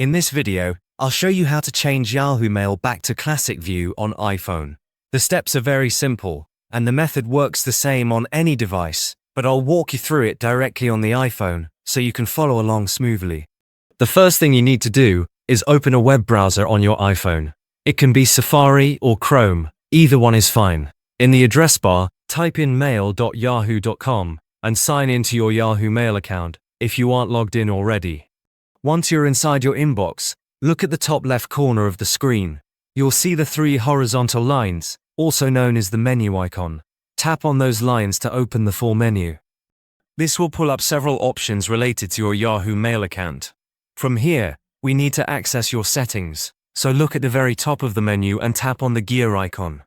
In this video, I'll show you how to change Yahoo Mail back to classic view on iPhone. The steps are very simple, and the method works the same on any device, but I'll walk you through it directly on the iPhone so you can follow along smoothly. The first thing you need to do is open a web browser on your iPhone. It can be Safari or Chrome, either one is fine. In the address bar, type in mail.yahoo.com and sign into your Yahoo Mail account if you aren't logged in already. Once you're inside your inbox, look at the top left corner of the screen. You'll see the three horizontal lines, also known as the menu icon. Tap on those lines to open the full menu. This will pull up several options related to your Yahoo Mail account. From here, we need to access your settings, so look at the very top of the menu and tap on the gear icon.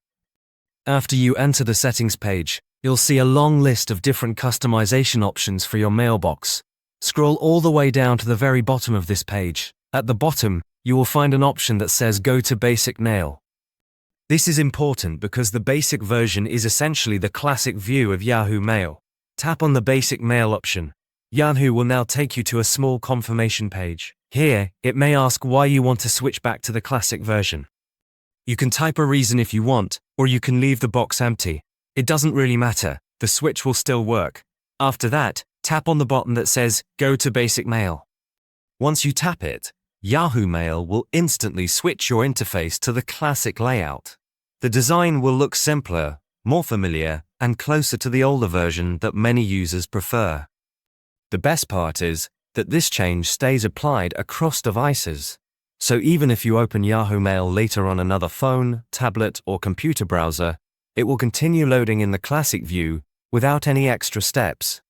After you enter the settings page, you'll see a long list of different customization options for your mailbox. Scroll all the way down to the very bottom of this page. At the bottom, you will find an option that says Go to Basic Mail. This is important because the basic version is essentially the classic view of Yahoo Mail. Tap on the Basic Mail option. Yahoo will now take you to a small confirmation page. Here, it may ask why you want to switch back to the classic version. You can type a reason if you want, or you can leave the box empty. It doesn't really matter, the switch will still work. After that, tap on the button that says Go to Basic Mail. Once you tap it, Yahoo Mail will instantly switch your interface to the classic layout. The design will look simpler, more familiar, and closer to the older version that many users prefer. The best part is that this change stays applied across devices. So even if you open Yahoo Mail later on another phone, tablet, or computer browser, it will continue loading in the classic view without any extra steps.